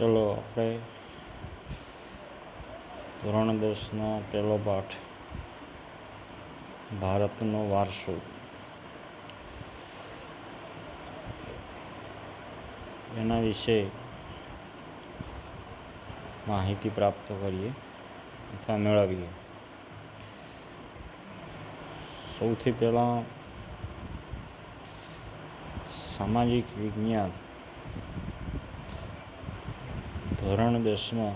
ચલો આપણે ધોરણ 10નો પહેલો પાઠ ભારતનો વારસો એના વિશે માહિતી પ્રાપ્ત કરીએ અથવા મેળવીએ. સૌથી પહેલાં સામાજિક વિજ્ઞાન ધોરણ 10માં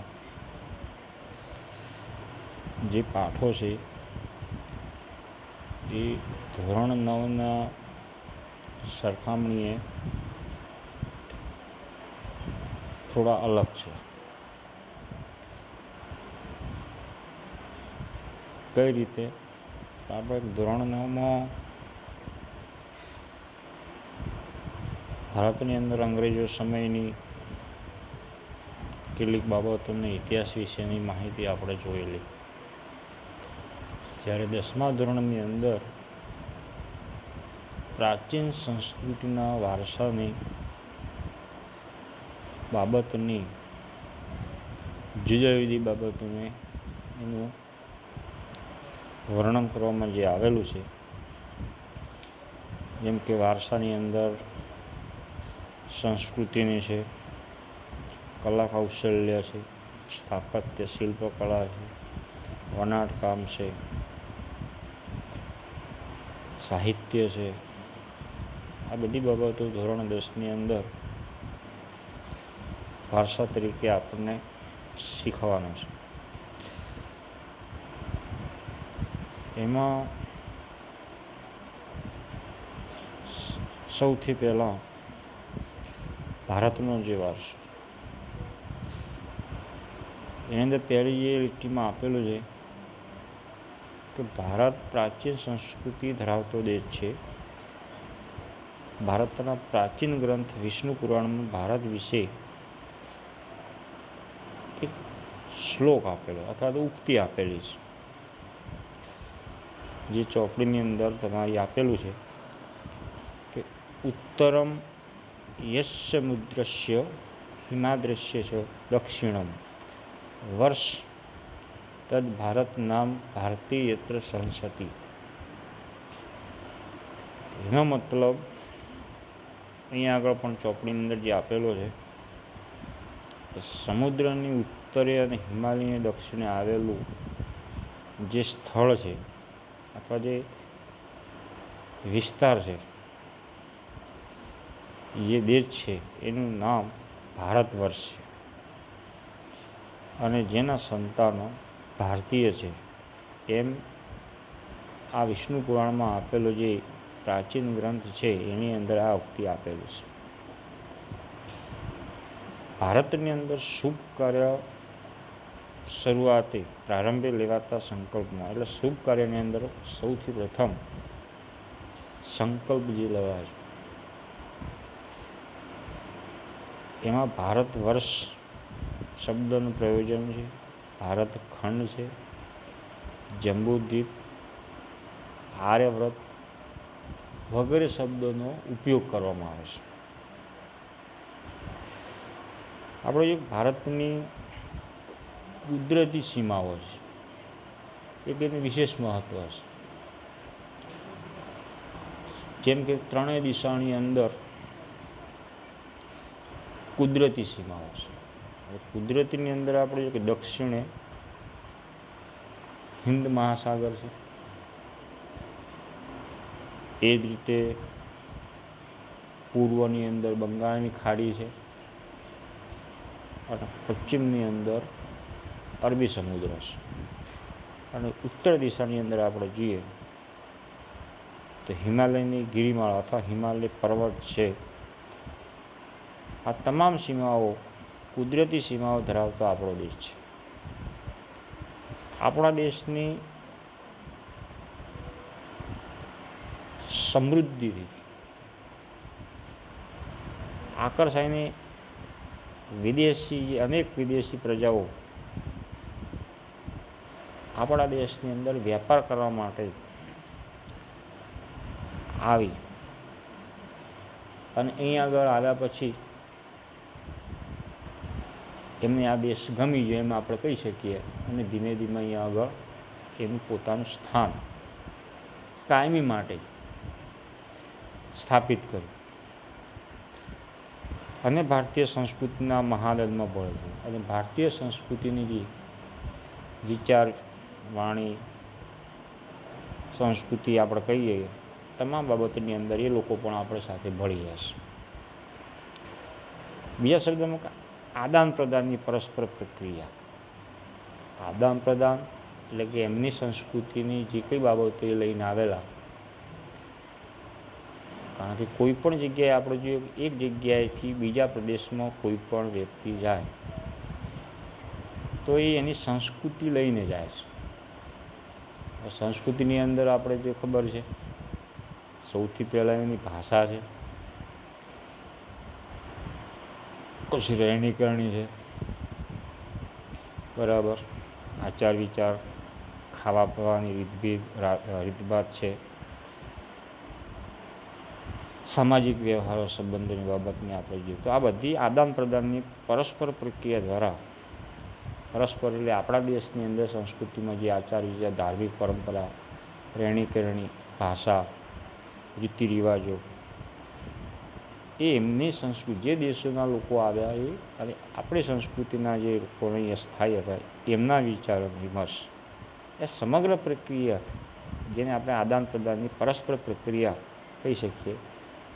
જે પાઠો છે એ ધોરણ 9ના સરખામણીએ થોડા અલગ છે. કઈ રીતે? આપણે ધોરણ 9માં ભારતની અંદર અંગ્રેજો સમયની કેટલીક બાબતોને ઇતિહાસ વિશેની માહિતી આપણે જોયેલી. જ્યારે 10મા ધોરણની અંદર પ્રાચીન સંસ્કૃતિના વારસાની બાબતની જુદા જુદી બાબતોને એનું વર્ણન કરવામાં જે આવેલું છે, જેમ કે વારસાની અંદર સંસ્કૃતિની છે, કલા કૌશલ્ય છે, સ્થાપત્ય શિલ્પકળા છે, વણાટકામ છે, સાહિત્ય છે. આ બધી બાબતો ધોરણ 10ની અંદર વારસા તરીકે આપણને શીખવાનું છે. એમાં સૌથી પહેલાં ભારતનો જે વારસો, એની અંદર પહેલી જે લીટીમાં આપેલું છે કે ભારત પ્રાચીન સંસ્કૃતિ ધરાવતો દેશ છે. ભારતના પ્રાચીન ગ્રંથ વિષ્ણુ પુરાણમાં ભારત વિશે એક શ્લોક આપેલો અથવા તો ઉક્તિ આપેલી છે, જે ચોપડીની અંદર તમારી આપેલું છે કે ઉત્તરમ યસ્સમુદ્રસ્ય હિમાદ્રસ્ય ચ દક્ષિણમ વર્ષ તદ ભારત નામ ભારતી યત્ર સંસતિ. એનો મતલબ અહીંયા આગળ પણ ચોપડીની અંદર જે આપેલો છે, સમુદ્રની ઉત્તરે અને હિમાલયની દક્ષિણે આવેલું જે સ્થળ છે અથવા જે વિસ્તાર છે, જે દેશ છે, એનું નામ ભારત વર્ષ છે અને જેના સંતાનો ભારતીય છે, એમ આ વિષ્ણુ પુરાણમાં આપેલો જે પ્રાચીન ગ્રંથ છે એની અંદર આ ઉક્તિ આપેલી છે. ભારતની અંદર શુભ કાર્ય શરૂઆતે પ્રારંભે લેવાતા સંકલ્પમાં, એટલે શુભ કાર્યની અંદર સૌથી પ્રથમ સંકલ્પ જે લેવાય એમાં ભારત વર્ષ શબ્દનું પ્રયોજન છે, ભારત ખંડ છે, જંબુદ્વીપ, આર્યવ્રત વગેરે શબ્દોનો ઉપયોગ કરવામાં આવે છે. આપણે જે ભારતની કુદરતી સીમાઓ છે એ તેનું વિશેષ મહત્ત્વ છે. જેમ કે ત્રણેય દિશાની અંદર કુદરતી સીમાઓ છે. કુદરતીની અંદર આપણે જો કે દક્ષિણે હિન્દ મહાસાગર છે, એ જ રીતે પૂર્વની અંદર બંગાળની ખાડી છે અને પશ્ચિમની અંદર અરબી સમુદ્ર છે. અને ઉત્તર દિશાની અંદર આપણે જોઈએ તો હિમાલયની ગિરિમાળા અથવા હિમાલય પર્વત છે. આ તમામ સીમાઓ કુદરતી સીમાઓ ધરાવતો આપણો દેશ છે. આપણા દેશની સમૃદ્ધિથી આકર્ષાઈને અનેક વિદેશી પ્રજાઓ આપણા દેશની અંદર વેપાર કરવા માટે આવી અને અહીં આગળ આવ્યા પછી એમને આ દેશ ગમી ગયો એમ આપણે કહી શકીએ, અને ધીમે ધીમે અહીંયા આગળ એનું પોતાનું સ્થાન કાયમી માટે સ્થાપિત કર્યું અને ભારતીય સંસ્કૃતિના મહાનદમાં ભળ્યું. અને ભારતીય સંસ્કૃતિની જે વિચાર, વાણી, સંસ્કૃતિ આપણે કહીએ, તમામ બાબતની અંદર એ લોકો પણ આપણે સાથે ભળી જશે. બીજા શબ્દમાં આદાન પ્રદાનની પરસ્પર પ્રક્રિયા. આદાન પ્રદાન એટલે કે એમની સંસ્કૃતિની જે કઈ બાબતો એ લઈને આવેલા, કારણ કે કોઈ પણ જગ્યાએ આપણે જોઈએ એક જગ્યાએથી બીજા પ્રદેશમાં કોઈ પણ વ્યક્તિ જાય તો એ એની સંસ્કૃતિ લઈને જાય છે. સંસ્કૃતિની અંદર આપણે જે ખબર છે, સૌથી પહેલાં એની ભાષા છે, પછી રહેણી કરણી છે, બરાબર, આચાર વિચાર, ખાવા પીવાની રીતભાત છે, સામાજિક વ્યવહારો સંબંધોની બાબતને આપણે જોઈએ તો આ બધી આદાન પ્રદાનની પરસ્પર પ્રક્રિયા દ્વારા પરસ્પર એટલે આપણા દેશની અંદર સંસ્કૃતિમાં જે આચાર વિચાર, ધાર્મિક પરંપરા, રહેણી કરણી, ભાષા, રીતિ રિવાજો, એ એમની સંસ્કૃતિ જે દેશોના લોકો આવ્યા એ અને આપણી સંસ્કૃતિના જે લોકો અહીંયા સ્થાયી હતા એમના વિચારો વિમર્શ, એ સમગ્ર પ્રક્રિયા જેને આપણે આદાન પ્રદાનની પરસ્પર પ્રક્રિયા કહી શકીએ.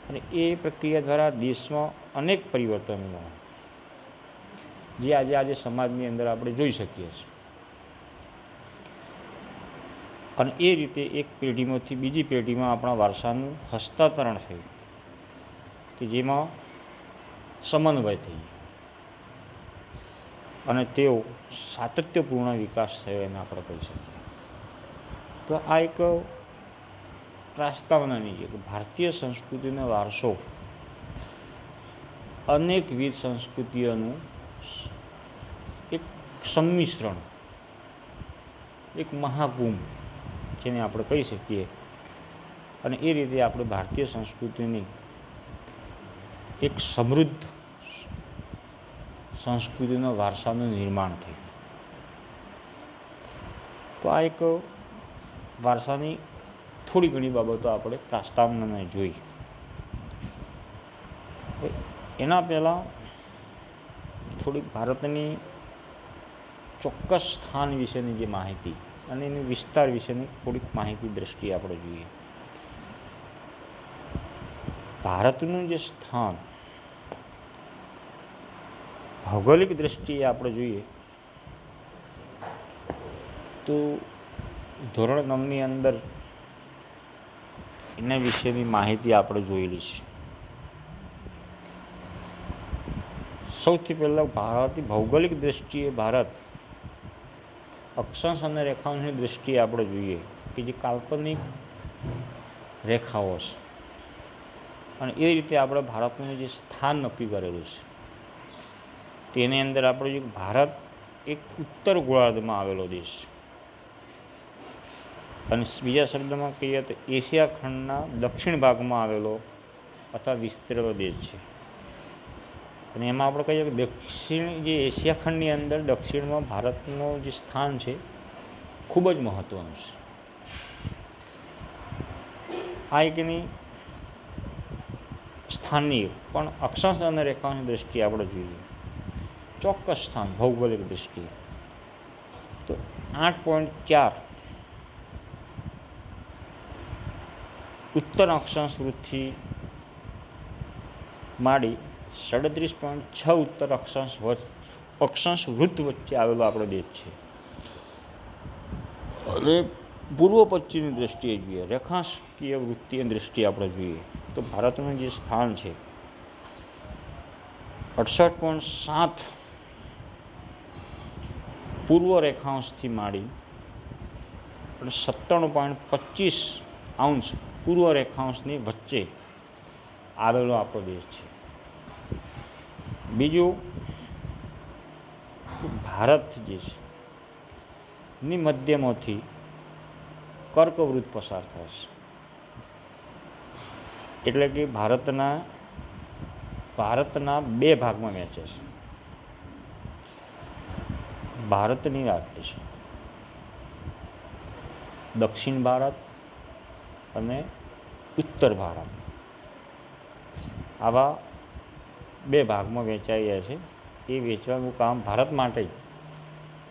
અને એ પ્રક્રિયા દ્વારા દેશમાં અનેક પરિવર્તનો જે આજે સમાજની અંદર આપણે જોઈ શકીએ છીએ. અને એ રીતે એક પેઢીમાંથી બીજી પેઢીમાં આપણા વારસાનું હસ્તાંતરણ થયું કે જેમાં સમન્વય થઈ અને તેઓ સાતત્યપૂર્ણ વિકાસ થયો એને આપણે કહી શકીએ. તો આ એક પ્રસ્તાવનાની છે કે ભારતીય સંસ્કૃતિનો વારસો અનેકવિધ સંસ્કૃતિઓનું એક સંમિશ્રણ, એક મહાકુંભ જેને આપણે કહી શકીએ. અને એ રીતે આપણે ભારતીય સંસ્કૃતિની એક સમૃદ્ધ સંસ્કૃતિનો વારસાનું નિર્માણ થયું. તો આ એક વારસાની થોડી ઘણી બાબતો આપણે પ્રસ્તાવનાને જોઈ. એના પહેલાં થોડીક ભારતની ચોક્કસ સ્થાન વિશેની જે માહિતી અને એની વિસ્તાર વિશેની થોડીક માહિતી દ્રષ્ટિએ આપણે જોઈએ. ભારતનું જે સ્થાન ભૌગોલિક દ્રષ્ટિએ આપણે જોઈએ તો ધોરણ 9ની અંદર એના વિશેની માહિતી આપણે જોયેલી છે. સૌથી પહેલાં ભારતની ભૌગોલિક દ્રષ્ટિએ ભારત અક્ષાંશ અને રેખાંશની દ્રષ્ટિએ આપણે જોઈએ કે જે કાલ્પનિક રેખાઓ છે અને એ રીતે આપણે ભારતનું જે સ્થાન નક્કી કરેલું છે તેની અંદર આપણે જોઈએ ભારત એક ઉત્તર ગોળાર્ધમાં આવેલો દેશ અને બીજા શબ્દમાં કહીએ તો એશિયા ખંડના દક્ષિણ ભાગમાં આવેલો અથવા વિસ્તરેલો દેશ છે. અને એમાં આપણે કહીએ કે દક્ષિણ જે એશિયા ખંડની અંદર દક્ષિણમાં ભારતનું જે સ્થાન છે ખૂબ જ મહત્ત્વનું છે. આ એકની સ્થાનની પણ અક્ષાંશ અને રેખાંશની દ્રષ્ટિએ આપણે જોઈએ ચોક્કસ સ્થાન ભૌગોલિક દ્રષ્ટિએ તો 8.4 ઉત્તર અક્ષાંશ વૃત્તથી માંડી 37.6 ઉત્તર અક્ષાંશ વૃત્ત વચ્ચે આવેલો આપણો દેશ છે. અને પૂર્વ પશ્ચિમની દ્રષ્ટિએ જોઈએ, રેખાંશકીય વૃત્તિની દ્રષ્ટિએ આપણે જોઈએ તો ભારતનું જે સ્થાન છે 68.7 પૂર્વ રેખાંશથી માંડી અને 97.25 અંશ પૂર્વ રેખાંશની વચ્ચે આવેલો આપણો દેશ છે. બીજું ભારત જે છે ની મધ્યમાંથી કર્કવૃત્ત પસાર થાય છે, એટલે કે ભારતના બે ભાગમાં વહેંચે છે. ભારતની વાત છે, દક્ષિણ ભારત અને ઉત્તર ભારત આવા બે ભાગમાં વહેંચાઈ ગયા છે. એ વેચવાનું કામ ભારત માટે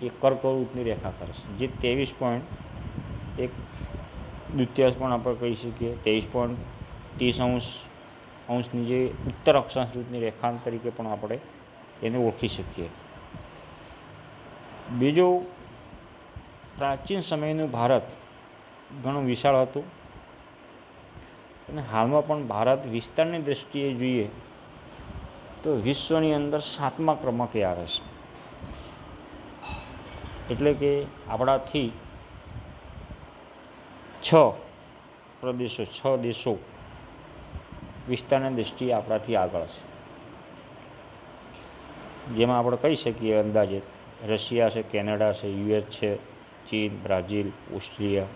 એ કર્કવૃતની રેખા કરે છે, જે 23.1 પણ આપણે કહી શકીએ, 23.30 જે ઉત્તર અક્ષાંશની રેખા તરીકે પણ આપણે એને ઓળખી શકીએ. બીજું, પ્રાચીન સમયનું ભારત ઘણું વિશાળ હતું અને હાલમાં પણ ભારત વિસ્તારની દૃષ્ટિએ જોઈએ તો વિશ્વની અંદર 7મા ક્રમાંકે આવે છે. એટલે કે આપણાથી 6 દેશો વિસ્તારની દૃષ્ટિએ આપણાથી આગળ છે. જેમાં આપણે કહી શકીએ અંદાજે રશિયા છે, કેનેડા છે, યુએસ છે, ચીન, બ્રાઝિલ, ઓસ્ટ્રેલિયા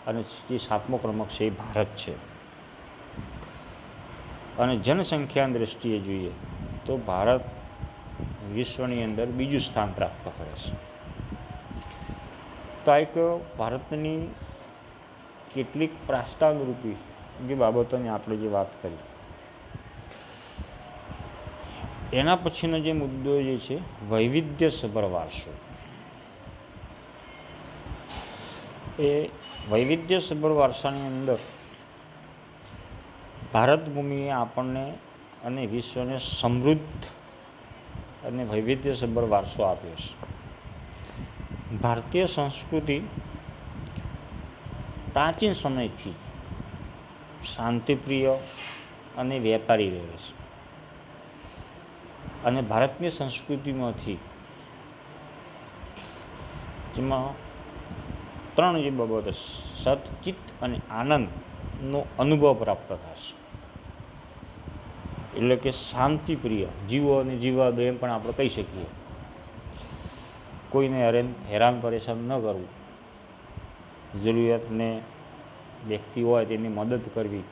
અને જે 7મો ક્રમાંક છે એ ભારત છે. અને જનસંખ્યાની દૃષ્ટિએ જોઈએ તો ભારત વિશ્વની અંદર બીજું સ્થાન પ્રાપ્ત કરે છે. તો આ એક ભારતની કેટલીક પ્રાસ્તાવરૂપી જે બાબતોની આપણે જે વાત કરી. એના પછીનો જે મુદ્દો જે છે વૈવિધ્યસભર વારસો. એ વૈવિધ્યસભર વારસાની અંદર ભારત ભૂમિએ આપણને અને વિશ્વને સમૃદ્ધ અને વૈવિધ્યસભર વારસો આપ્યો છે. ભારતીય સંસ્કૃતિ પ્રાચીન સમયથી શાંતિપ્રિય અને વેપારી રહે છે. અને ભારતની સંસ્કૃતિમાંથી જેમાં 3 જે બાબતો સત, ચિત્ત અને આનંદનો અનુભવ પ્રાપ્ત થશે. એટલે કે શાંતિપ્રિય જીવો અને જીવવા દો એમ પણ આપણે કહી શકીએ. કોઈને હેરાન પરેશાન ન કરવું, જરૂરિયાતને વ્યક્તિ હોય તેની મદદ કરવી,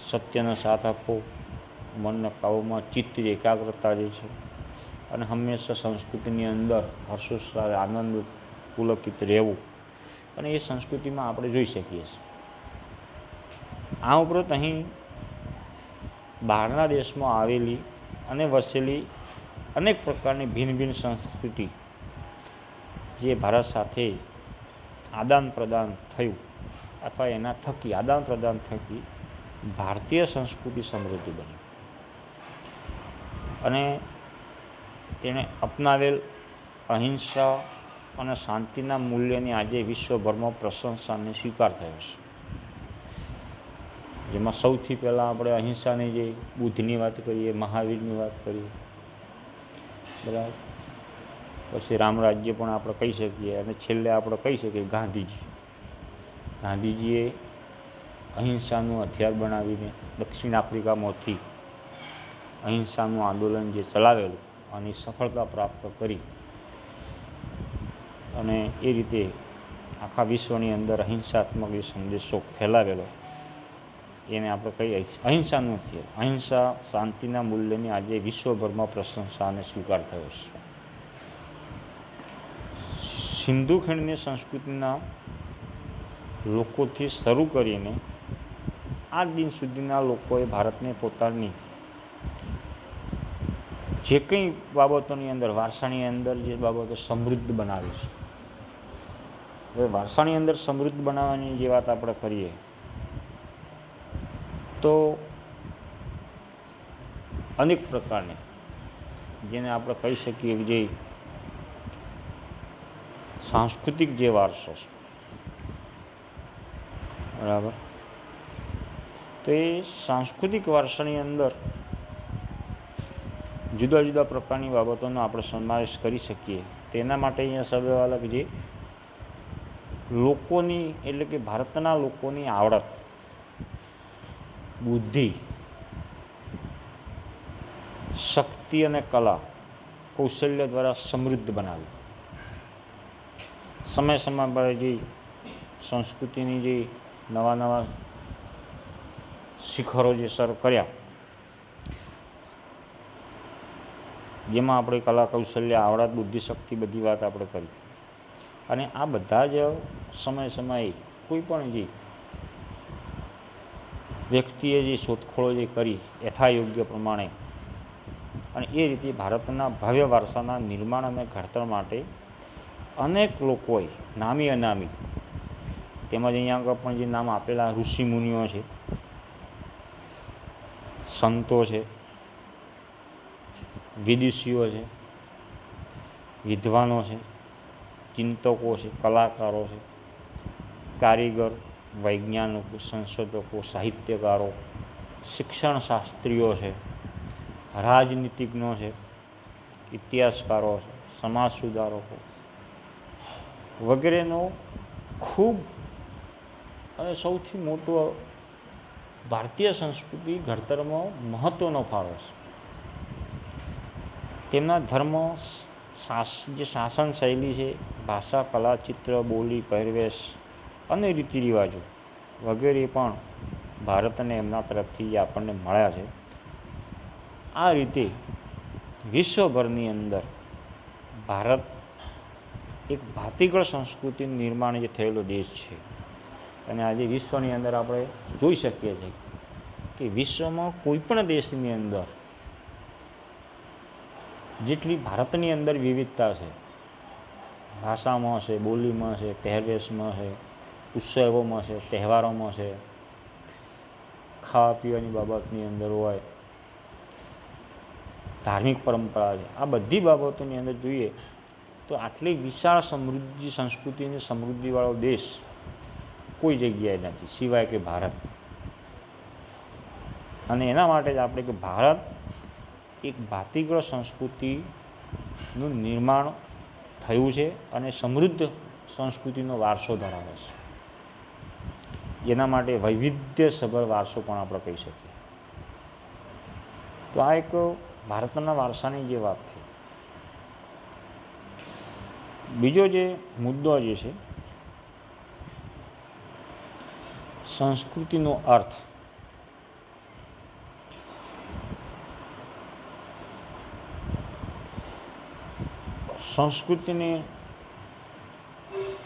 સત્યનો સાથ આપવો, મનના કાબૂમાં ચિત્ત એકાગ્રતા જે છે, અને હંમેશા સંસ્કૃતિની અંદર હર્ષોલ્લાસ આનંદ પુલકિત રહેવું, અને એ સંસ્કૃતિમાં આપણે જોઈ શકીએ છીએ. આ ઉપરાંત અહીં બહારના દેશમાં આવેલી અને વસેલી અનેક પ્રકારની ભિન્ન ભિન્ન સંસ્કૃતિ જે ભારત સાથે આદાન પ્રદાન થયું અથવા એના થકી આદાન પ્રદાન થકી ભારતીય સંસ્કૃતિ સમૃદ્ધ બની અને તેણે અપનાવેલ અહિંસા અને શાંતિના મૂલ્યની આજે વિશ્વભરમાં પ્રશંસા અને સ્વીકાર થયો છે. જેમાં સૌથી પહેલાં આપણે અહિંસાની જે બુદ્ધની વાત કરીએ, મહાવીરની વાત કરીએ, બરાબર, પછી રામરાજ્ય પણ આપણે કહી શકીએ, અને છેલ્લે આપણે કહી શકીએ ગાંધીજીએ અહિંસાનું હથિયાર બનાવીને દક્ષિણ આફ્રિકામાંથી અહિંસાનું આંદોલન જે ચલાવેલું અને સફળતા પ્રાપ્ત કરી અને એ રીતે આખા વિશ્વની અંદર અહિંસાત્મક જે સંદેશો ફેલાવેલો એને આપણે કહીએ અહિંસાનું હથિયાર. અહિંસા શાંતિના મૂલ્યની આજે વિશ્વભરમાં પ્રશંસા અને સ્વીકાર થયો છે. સિંધુ ખીણની સંસ્કૃતિના લોકોથી શરૂ કરીને આજ દિન સુધીના લોકોએ ભારતને પોતાની જે કંઈ બાબતોની અંદર વારસાની અંદર જે બાબતો સમૃદ્ધ બનાવી છે. હવે વારસાની અંદર સમૃદ્ધ બનાવવાની જે વાત આપણે કરીએ તો અનેક પ્રકારની જેને આપણે કહી શકીએ કે જે સાંસ્કૃતિક જે વારસો છે, બરાબર, તો એ સાંસ્કૃતિક વારસાની અંદર જુદા જુદા પ્રકારની બાબતોનો આપણે સમાવેશ કરી શકીએ. તેના માટે અહીંયા સૌથી જે લોકોની એટલે કે ભારતના લોકોની આવડત, બુદ્ધિ, શક્તિ અને કલા કૌશલ્ય દ્વારા સમૃદ્ધ બનાવી. સમય સમય પર જે સંસ્કૃતિની જે નવા શિખરો જે સર કર્યા જેમાં આપણે કલા કૌશલ્ય, આવડત, બુદ્ધિશક્તિ બધી વાત આપણે કરી. અને આ બધા જ સમયે કોઈ પણ જે વ્યક્તિએ જે શોધખોળો જે કરી યથાયોગ્ય પ્રમાણે, અને એ રીતે ભારતના ભવ્ય વારસાના નિર્માણ અને ઘડતર માટે અનેક લોકોએ નામી અનામી, તેમજ અહીંયા આગળ પણ જે નામ આપેલા ઋષિમુનિઓ છે, સંતો છે, વિદુષીઓ છે, વિદ્વાનો છે, ચિંતકો છે, કલાકારો છે, કારીગર, વૈજ્ઞાનિકો, સંશોધકો, સાહિત્યકારો, શિક્ષણશાસ્ત્રીઓ છે, રાજનીતિજ્ઞો છે, ઇતિહાસકારો છે, સમાજ સુધારકો વગેરેનો ખૂબ અને સૌથી મોટો ભારતીય સંસ્કૃતિ ઘડતરમાં મહત્ત્વનો ફાળો છે. તેમના ધર્મ, જે શાસન શૈલી છે, ભાષા, કલા, ચિત્ર, બોલી, પહેરવેશ અને રીતિરિવાજો વગેરે પણ ભારતને એમના તરફથી આપણને મળ્યા છે. આ રીતે વિશ્વભરની અંદર ભારત એક ભાતીગળ સંસ્કૃતિનું નિર્માણ જે થયેલો દેશ છે. અને આજે વિશ્વની અંદર આપણે જોઈ શકીએ છીએ કે વિશ્વમાં કોઈ પણ દેશની અંદર જેટલી ભારતની અંદર વિવિધતા છે, ભાષામાં છે, બોલીમાં છે, પહેરવેશમાં છે, ઉત્સવોમાં છે, તહેવારોમાં છે, ખાવા પીવાની બાબતની અંદર હોય, ધાર્મિક પરંપરા છે, આ બધી બાબતોની અંદર જોઈએ તો આટલી વિશાળ સમૃદ્ધિ, સંસ્કૃતિ અને સમૃદ્ધિવાળો દેશ કોઈ જગ્યાએ નથી સિવાય કે ભારત. અને એના માટે જ આપણે કે ભારત એક ભાતીગળ સંસ્કૃતિનું નિર્માણ થયું છે અને સમૃદ્ધ સંસ્કૃતિનો વારસો ધરાવે છે. જેના માટે વૈવિધ્યસભર વારસો પણ આપણે કહી શકીએ. તો આ એક ભારતના વારસાની જે વાત થઈ. બીજો જે મુદ્દો જે છે સંસ્કૃતિનો અર્થ. સંસ્કૃતિની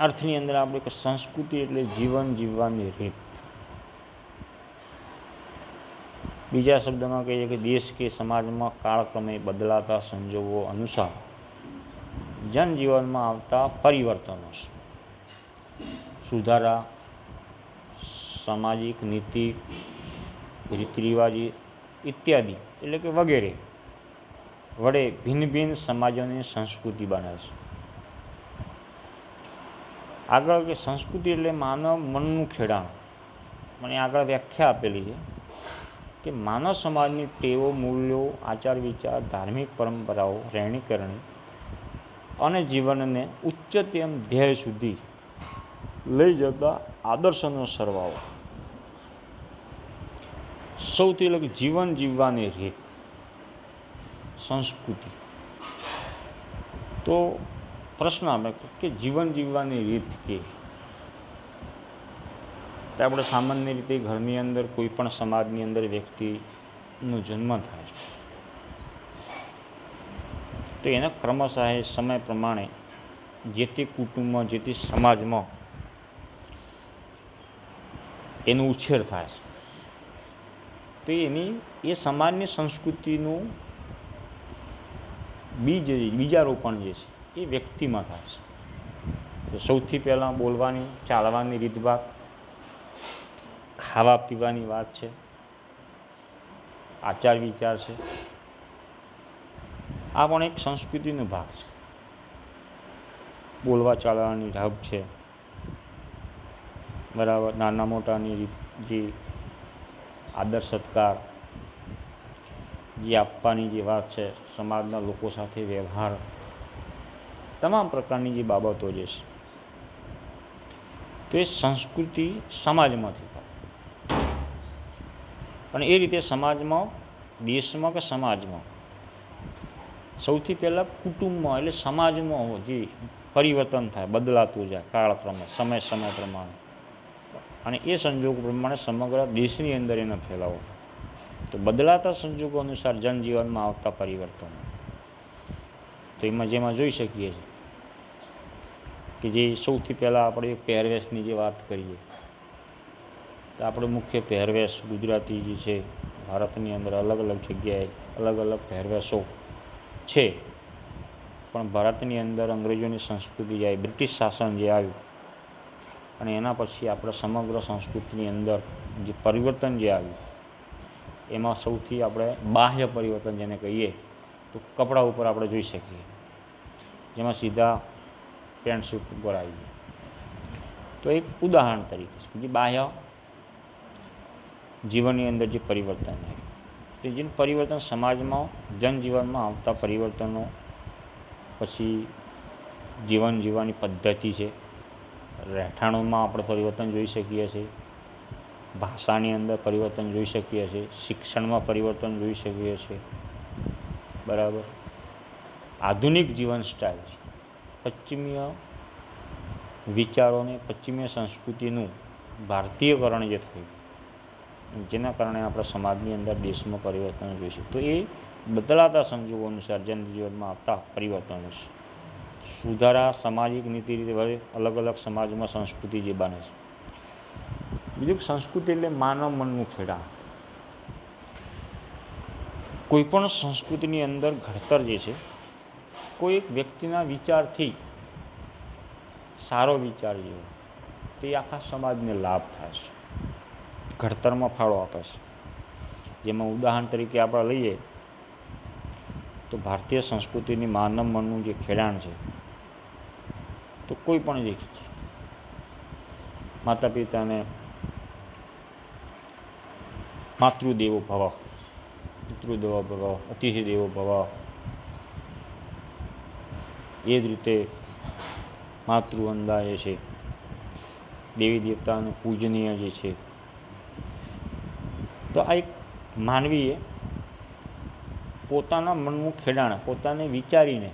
અર્થની અંદર આપણે કે સંસ્કૃતિ એટલે જીવન જીવવાની રીત. બીજા શબ્દમાં કહીએ કે દેશ કે સમાજમાં કાળક્રમે બદલાતા સંજોગો અનુસાર જનજીવનમાં આવતા પરિવર્તનો છે. સુધારા, સામાજિક નીતિ, રીતિરિવાજી ઇત્યાદિ એટલે કે વગેરે વડે ભિન્ન ભિન્ન સમાજોની સંસ્કૃતિ બને છે. આગળ કે સંસ્કૃતિ એટલે માનવ મનનું ખેડાણ. મને આગળ વ્યાખ્યા આપેલી છે કે માનવ સમાજની ટેવો, મૂલ્યો, આચાર વિચાર, ધાર્મિક પરંપરાઓ, રહેણી કરણી અને જીવનને ઉચ્ચતમ ધ્યેય સુધી લઈ જતા આદર્શોનો સરવાળો. સૌથી એટલે જીવન જીવવાની રીત સંસ્કૃતિ. તો પ્રશ્ન આવે કે જીવન જીવવાની રીત કે આપણે સામાન્ય રીતે ઘરની અંદર કોઈ પણ સમાજની અંદર વ્યક્તિનો જન્મ થાય છે તો એને ક્રમશઃ સમય પ્રમાણે જે તે કુટુંબમાં, જે તે સમાજમાં એનો ઉછેર થાય છે. તો એ સમાજની સંસ્કૃતિનું બીજારોપણ જે છે એ વ્યક્તિમાં થાય છે. તો સૌથી પહેલાં બોલવાની, ચાલવાની રીતભાત, ખાવા પીવાની વાત છે, આચાર વિચાર છે, આ પણ એક સંસ્કૃતિનો ભાગ છે. બોલવા ચાલવાની ઢબ છે, બરાબર, નાના મોટાની જે આદર સત્કાર, જે આપવાની જે વાત છે, સમાજના લોકો સાથે વ્યવહાર, તમામ પ્રકારની જે બાબતો જે છે તો એ સંસ્કૃતિ સમાજમાંથી થાય. અને એ રીતે સમાજમાં, દેશમાં કે સમાજમાં સૌથી પહેલાં કુટુંબમાં એટલે સમાજમાં જે પરિવર્તન થાય, બદલાતું જાય કાળક્રમે, સમય પ્રમાણે, અને એ સંજોગો પ્રમાણે સમગ્ર દેશની અંદર એનો ફેલાવો. તો બદલાતા સંજોગો અનુસાર જનજીવનમાં આવતા પરિવર્તનો. તો એમાં જેમાં જોઈ શકીએ છીએ કે જે સૌથી પહેલાં આપણે પહેરવેશની જે વાત કરીએ તો આપણે મુખ્ય પહેરવેશ ગુજરાતી જે છે ભારતની અંદર અલગ અલગ જગ્યાએ અલગ અલગ પહેરવેશો છે, પણ ભારતની અંદર અંગ્રેજોની સંસ્કૃતિ જે બ્રિટિશ શાસન જે આવ્યું અને એના પછી આપણા સમગ્ર સંસ્કૃતિની અંદર જે પરિવર્તન જે આવ્યું એમાં સૌથી આપણે બાહ્ય પરિવર્તન જેને કહીએ તો કપડા ઉપર આપણે જોઈ શકીએ, જેમાં સીધા પેન્ટ શર્ટ ઉપર આવી. તો એક ઉદાહરણ તરીકે જે બાહ્ય જીવનની અંદર જે પરિવર્તન આવ્યું તે જે પરિવર્તન સમાજમાં જનજીવનમાં આવતા પરિવર્તનો, પછી જીવન જીવવાની પદ્ધતિ છે, રહેઠાણોમાં આપણે પરિવર્તન જોઈ શકીએ છીએ, ભાષાની અંદર પરિવર્તન જોઈ શકીએ છીએ, શિક્ષણમાં પરિવર્તન જોઈ શકીએ છીએ. બરાબર. આધુનિક જીવન સ્ટાઇલ છે, પશ્ચિમીય વિચારોને પશ્ચિમીય સંસ્કૃતિનું ભારતીયકરણ જે થયું જેના કારણે આપણા સમાજની અંદર દેશમાં પરિવર્તન જોઈશે. તો એ બદલાતા સંજોગો અનુસાર જનજીવનમાં આવતા પરિવર્તનો છે. સુધારા સામાજિક નીતિ રીતે અલગ અલગ સમાજમાં સંસ્કૃતિ જે બને છે. બીજું સંસ્કૃતિ એટલે માનવ મનનું ખેડાણ. કોઈપણ સંસ્કૃતિની અંદર ઘડતર જે છે કોઈ એક વ્યક્તિના વિચારથી સારો વિચાર જેવો તે આખા સમાજને લાભ થાય છે, ઘડતરમાં ફાળો આપે છે. જેમાં ઉદાહરણ તરીકે આપણે લઈએ તો ભારતીય સંસ્કૃતિની માનવ મનનું જે ખેડાણ છે તો કોઈ પણ જે માતા પિતાને માતૃદેવો ભવ, પિતૃદેવો ભવ, અતિથિ દેવો ભવ, એ જ રીતે માતૃવંદના જે છે, દેવી દેવતાને પૂજનીય જે છે. તો આ એક માનવીએ પોતાના મનનું ખેડાણ પોતાને વિચારીને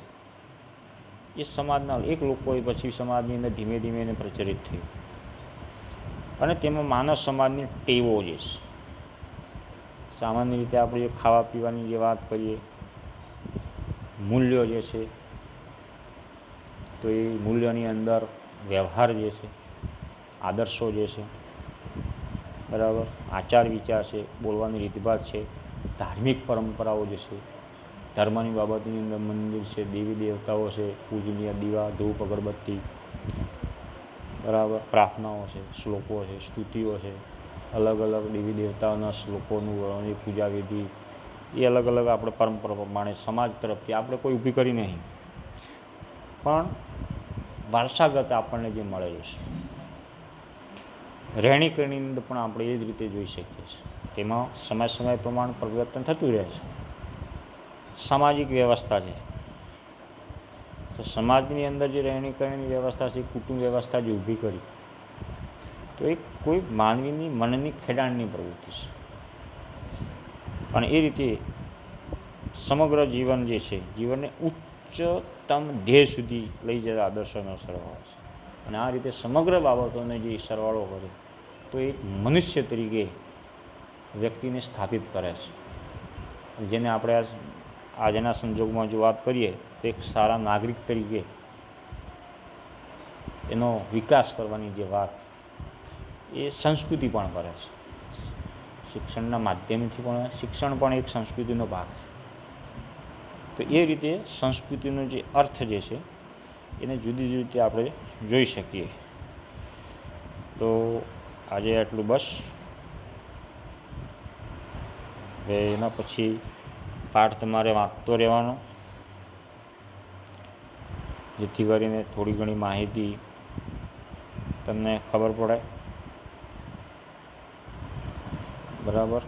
એ સમાજના એક લોકોએ પછી સમાજની અંદર ધીમે ધીમે એને પ્રચલિત થયું અને તેમાં માનવ સમાજની ટેવો જે છે, સામાન્ય રીતે આપણે જે ખાવા પીવાની જે વાત કરીએ, મૂલ્યો જે છે તો એ મૂલ્યોની અંદર વ્યવહાર જે છે, આદર્શો જે છે, બરાબર, આચાર વિચાર છે, બોલવાની રીતભાત છે, ધાર્મિક પરંપરાઓ જે છે, ધર્મની બાબતની અંદર મંદિર છે, દેવી દેવતાઓ છે, પૂજનીય દીવા ધૂપ અગરબત્તી, બરાબર, પ્રાર્થનાઓ છે, શ્લોકો છે, સ્તુતિઓ છે, અલગ અલગ દેવી દેવતાઓના શ્લોકોનું પૂજા વિધિ એ અલગ અલગ આપણે પરંપરા પ્રમાણે સમાજ તરફથી આપણે કોઈ ઊભી કરી નહીં, પણ વારસાગત આપણને જે મળેલું છે. રહેણી કહેણીની અંદર પણ આપણે એ જ રીતે જોઈ શકીએ છીએ. તેમાં સમય સમય પ્રમાણે પરિવર્તન થતું રહે છે. સામાજિક વ્યવસ્થા છે તો સમાજની અંદર જે રહેણી કહેણીની વ્યવસ્થા છે, કુટુંબ વ્યવસ્થા જે ઊભી કરી તો એ કોઈ માનવીની મનની ખેડાણની પ્રવૃત્તિ છે અને એ રીતે સમગ્ર જીવન જે છે જીવનને ઉચ્ચતમ ધ્યેય સુધી લઈ જતા આદર્શોનો સરવાળો છે અને આ રીતે સમગ્ર બાબતોને જે સરવાળો કરે તો એક મનુષ્ય તરીકે વ્યક્તિને સ્થાપિત કરે છે, જેને આપણે આજના સંજોગમાં જો વાત કરીએ તો એક સારા નાગરિક તરીકે એનો વિકાસ કરવાની જે વાત એ સંસ્કૃતિ પણ કરે છે. શિક્ષણના માધ્યમથી પણ શિક્ષણ પણ એક સંસ્કૃતિનો ભાગ છે. તો એ રીતે સંસ્કૃતિનો જે અર્થ જે છે એને જુદી જુદી રીતે આપણે જોઈ શકીએ. તો આજે આટલું બસ. હવે એના પછી પાઠ તમારે વાંચતો રહેવાનો, જેથી કરીને થોડી ઘણી માહિતી તમને ખબર પડે. બરાબર.